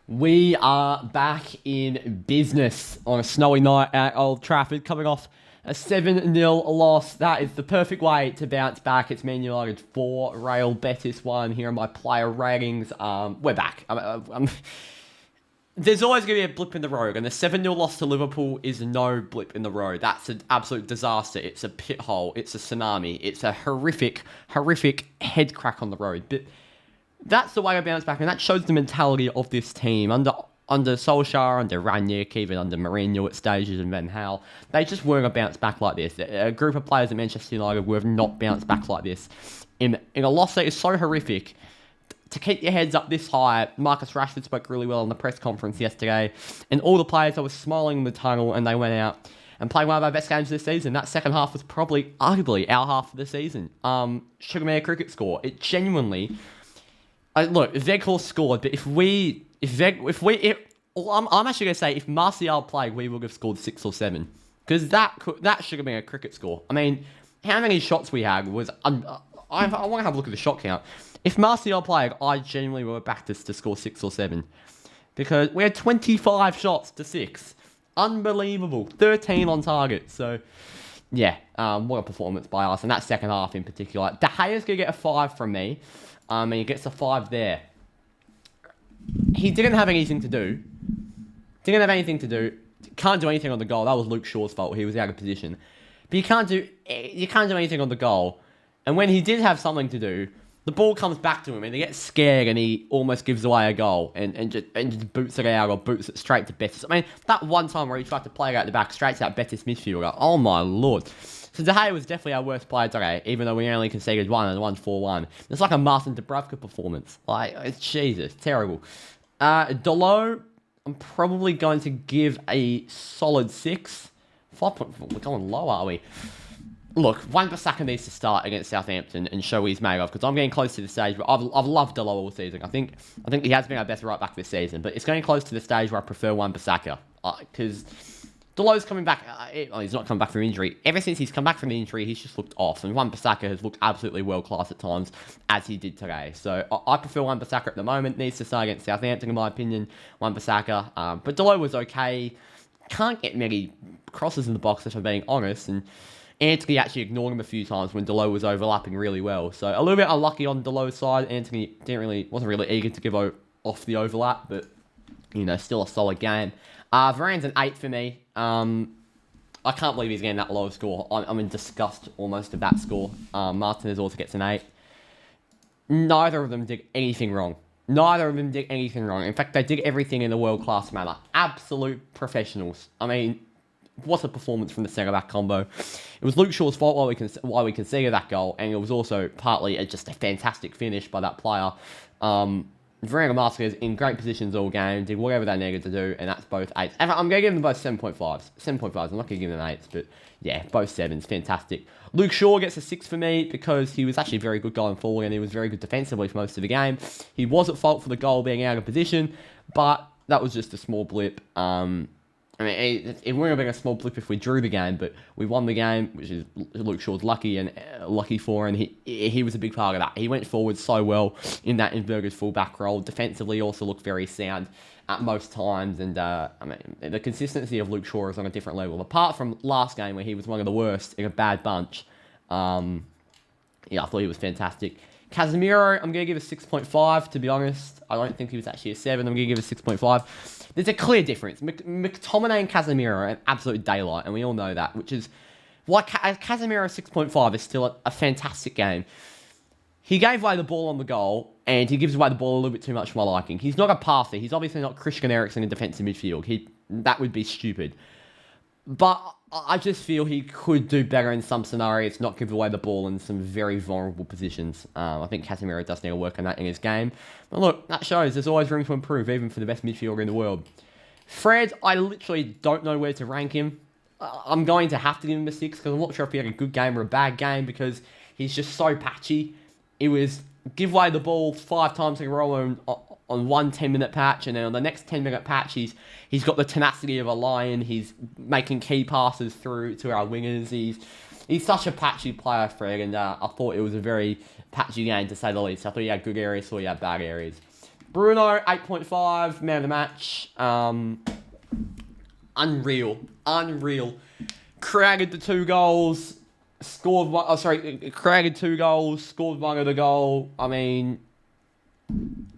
We are back in business on a snowy night at Old Trafford, coming off a 7-0 loss. That is the perfect way to bounce back. It's Man United 4, Real Betis 1. Here are my player ratings. We're back. There's always going to be a blip in the road, and the 7-0 loss to Liverpool is no blip in the road. That's an absolute disaster. It's a pit hole. It's a tsunami. It's a horrific head crack on the road. But that's the way I bounce back, and that shows the mentality of this team. Under Solskjaer, under Rangnick, even under Mourinho at stages, and Van Gaal, they just weren't a bounce back like this. A group of players at Manchester United who have not bounced back like this. In a loss that is so horrific, to keep your heads up this high, Marcus Rashford spoke really well in the press conference yesterday, and all the players were smiling in the tunnel, and they went out and played one of our best games this season. That second half was probably, arguably, our half of the season. Sugar me a cricket score. It genuinely... look, Weghorst scored, but I'm actually going to say if Martial played, we would have scored 6 or 7. Because that should have been a cricket score. I mean, how many shots we had was... I want to have a look at the shot count. If Martial played, I genuinely would have backed us to score 6 or 7. Because we had 25 shots to 6. Unbelievable. 13 on target. So, yeah, what a performance by us. And that second half in particular. De Gea's going to get a 5 from me. And he gets a 5 there. He didn't have anything to do. Can't do anything on the goal. That was Luke Shaw's fault. He was out of position. But you can't do anything on the goal. And when he did have something to do, the ball comes back to him and he gets scared and he almost gives away a goal and just boots it out or boots it straight to Betis. I mean, that one time where he tried to play it out the back straight to that Betis midfielder. Oh my lord. So De Gea was definitely our worst player today, even though we only conceded 1 and won 4-1. It's like a Martin Dubravka performance. Like, it's Jesus, terrible. Dalot, I'm probably going to give a solid 6. 5.4, we're going low, are we? Look, Wan-Bissaka needs to start against Southampton and show what he's made of, because I'm getting close to the stage where I've loved Dalot all season. I think he has been our best right back this season, but it's getting close to the stage where I prefer Wan-Bissaka, because... Dalot's coming back. He's not come back from injury. Ever since he's come back from the injury, he's just looked off. And Wan-Bissaka has looked absolutely world-class at times, as he did today. So I prefer Wan-Bissaka at the moment. Needs to start against Southampton, in my opinion. Wan-Bissaka. But Dalot was okay. Can't get many crosses in the box, if I'm being honest. And Anthony actually ignored him a few times when Dalot was overlapping really well. So a little bit unlucky on Dalot's side. Anthony wasn't really eager to give off the overlap, but still a solid game. Varane's an 8 for me. I can't believe he's getting that low score. I'm in disgust almost of that score. Martinez also gets an 8. Neither of them did anything wrong. In fact, they did everything in a world-class manner. Absolute professionals. I mean, what a performance from the centre-back combo. It was Luke Shaw's fault why we conceded that goal, and it was also partly just a fantastic finish by that player. Varane and Martinez in great positions all game, did whatever they needed to do, and that's both 8s. And I'm going to give them both 7.5s. 7.5s, I'm not going to give them 8s, but yeah, both 7s, fantastic. Luke Shaw gets a 6 for me because he was actually very good going forward and he was very good defensively for most of the game. He was at fault for the goal being out of position, but that was just a small blip. It wouldn't have been a small blip if we drew the game, but we won the game, which is Luke Shaw's lucky for, and he was a big part of that. He went forward so well in that inverted fullback role. Defensively, also looked very sound at most times, and the consistency of Luke Shaw is on a different level. Apart from last game where he was one of the worst in a bad bunch, I thought he was fantastic. Casemiro, I'm going to give a 6.5, to be honest. I don't think he was actually a 7. I'm going to give a 6.5. There's a clear difference. McTominay and Casemiro are an absolute daylight, and we all know that, which is why Casemiro 6.5 is still a fantastic game. He gave away the ball on the goal, and he gives away the ball a little bit too much for my liking. He's not a passer. He's obviously not Christian Eriksen in defensive midfield. That would be stupid. But I just feel he could do better in some scenarios, not give away the ball in some very vulnerable positions. I think Casemiro does need to work on that in his game. But look, that shows there's always room to improve, even for the best midfielder in the world. Fred, I literally don't know where to rank him. I'm going to have to give him a 6, because I'm not sure if he had a good game or a bad game, because he's just so patchy. It was give away the ball 5 times in a row on one 10-minute patch, and then on the next 10-minute patch, he's got the tenacity of a lion. He's making key passes through to our wingers. He's such a patchy player, Fred, and I thought it was a very patchy game, to say the least. I thought he had good areas, thought he had bad areas. Bruno, 8.5, man of the match. Unreal. Created the 2 goals, scored one. Created 2 goals, scored one of the goal. I mean,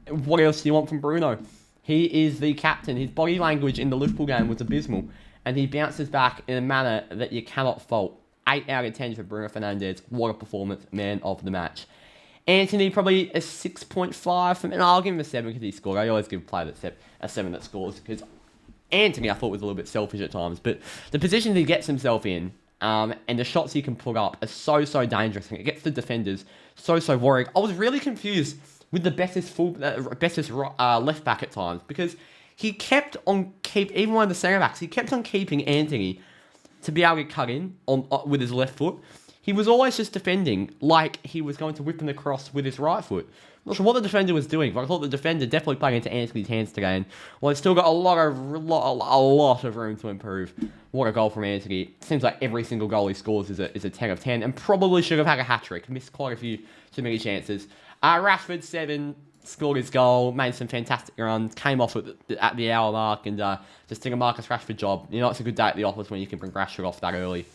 what else do you want from Bruno? He is the captain. His body language in the Liverpool game was abysmal, and he bounces back in a manner that you cannot fault. 8 out of 10 for Bruno Fernandes. What a performance, man of the match. Anthony, probably a 6.5 from, and I'll give him a 7 because he scored. I always give a player a 7 that scores, because Anthony, I thought, was a little bit selfish at times, but the positions he gets himself in, and the shots he can put up are so dangerous, and it gets the defenders so worried. I was really confused with the Betis left back at times, because he kept on even one of the centre backs, he kept on keeping Anthony to be able to cut in with his left foot. He was always just defending like he was going to whip in the cross with his right foot. I'm not sure what the defender was doing, but I thought the defender definitely played into Anthony's hands today. And well, he's still got a lot of room to improve. What a goal from Anthony. It seems like every single goal he scores is a 10 of 10, and probably should have had a hat-trick. Missed quite a few too many chances. Rashford, 7, scored his goal, made some fantastic runs, came off at the hour mark, and just did a Marcus Rashford job. You know, it's a good day at the office when you can bring Rashford off that early.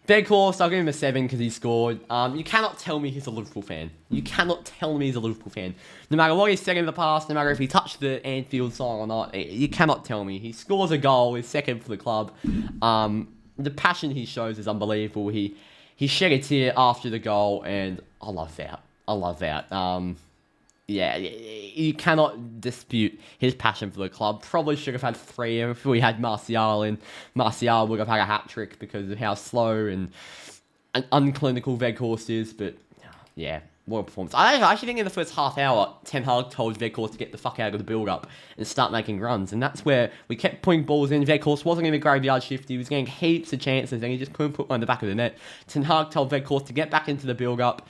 Weghorst, I'll give him a 7 because he scored. You cannot tell me he's a Liverpool fan. You cannot tell me he's a Liverpool fan. No matter what he's said in the past, no matter if he touched the Anfield sign or not, you cannot tell me. He scores a goal, he's second for the club. The passion he shows is unbelievable. He shed a tear after the goal, and I love that. Yeah, you cannot dispute his passion for the club. Probably should have had 3 if we had Martial in. Martial would have had a hat-trick because of how slow and unclinical Weghorst is. But, yeah, what a performance. I actually think in the first half hour, Ten Hag told Weghorst to get the fuck out of the build-up and start making runs. And that's where we kept putting balls in. Weghorst wasn't in the graveyard shift. He was getting heaps of chances, and he just couldn't put one in the back of the net. Ten Hag told Weghorst to get back into the build-up.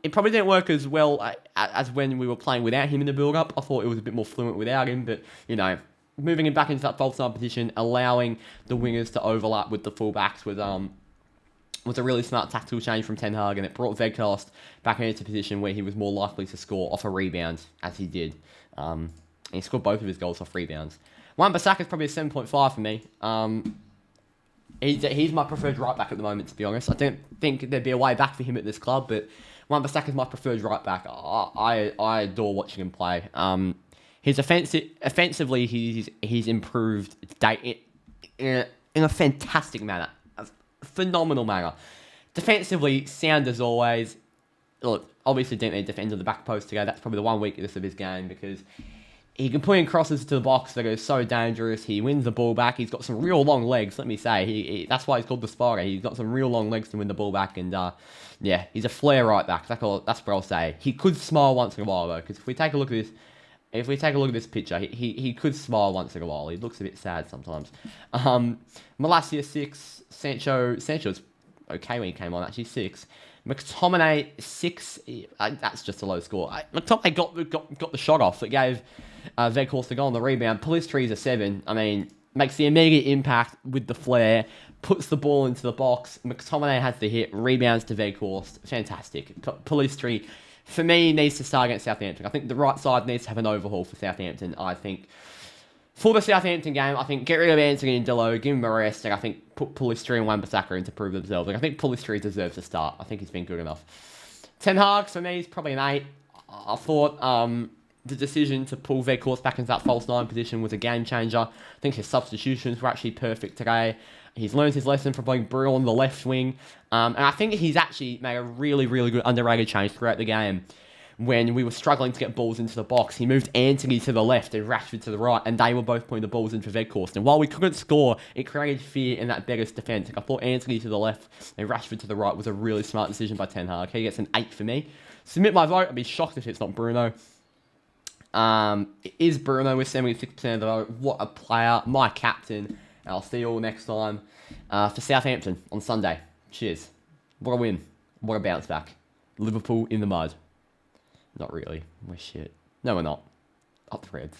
It probably didn't work as well as when we were playing without him in the build-up. I thought it was a bit more fluent without him, but, you know, moving him back into that false nine position, allowing the wingers to overlap with the fullbacks was a really smart tactical change from Ten Hag, and it brought Weghorst back into a position where he was more likely to score off a rebound, as he did. And he scored both of his goals off rebounds. Wan-Bissaka's probably a 7.5 for me. He's my preferred right back at the moment, to be honest. I don't think there'd be a way back for him at this club, but Wan-Bissaka's my preferred right back. I adore watching him play. Offensively, he's improved in a fantastic manner. Phenomenal manner. Defensively, sound as always. Look, obviously didn't need to defend on the back post today. That's probably the one weakness of his game, because he can put in crosses to the box that are so dangerous. He wins the ball back. He's got some real long legs, let me say. That's why he's called the Spider. He's got some real long legs to win the ball back, and yeah, he's a flair right back. That's what I'll say. He could smile once in a while, though, because if we take a look at this picture, he could smile once in a while. He looks a bit sad sometimes. Malacia, 6. Sancho's okay when he came on, actually, 6. McTominay, 6. That's just a low score. McTominay got the shot off that gave Weghorst the goal on the rebound. Pellistri a 7. I mean, makes the immediate impact with the flair, puts the ball into the box. McTominay has the hit, rebounds to Weghorst. Fantastic. Pellistri, for me, needs to start against Southampton. I think the right side needs to have an overhaul for Southampton. I think for the Southampton game, I think get rid of Anthony and Dello, give him a rest, and I think put Pellistri and Wan-Bissaka in to prove themselves. I think Pellistri deserves to start. I think he's been good enough. Ten Hag, for me, is probably an 8. I thought the decision to pull Weghorst back into that false 9 position was a game changer. I think his substitutions were actually perfect today. He's learned his lesson from playing BRUNO on the left wing. And I think he's actually made a really good underrated change throughout the game. When we were struggling to get balls into the box, he moved Anthony to the left and Rashford to the right, and they were both putting the balls in for Weghorst. And while we couldn't score, it created fear in that Betis defence. I thought Anthony to the left and Rashford to the right was a really smart decision by Ten Hag. He gets an 8 for me. Submit my vote. I'd be shocked if it's not Bruno. It is Bruno with 76% of the vote. What a player. My captain. And I'll see you all next time for Southampton on Sunday. Cheers. What a win. What a bounce back. Liverpool in the mud. Not really. We're shit. No, we're not. Up the Reds.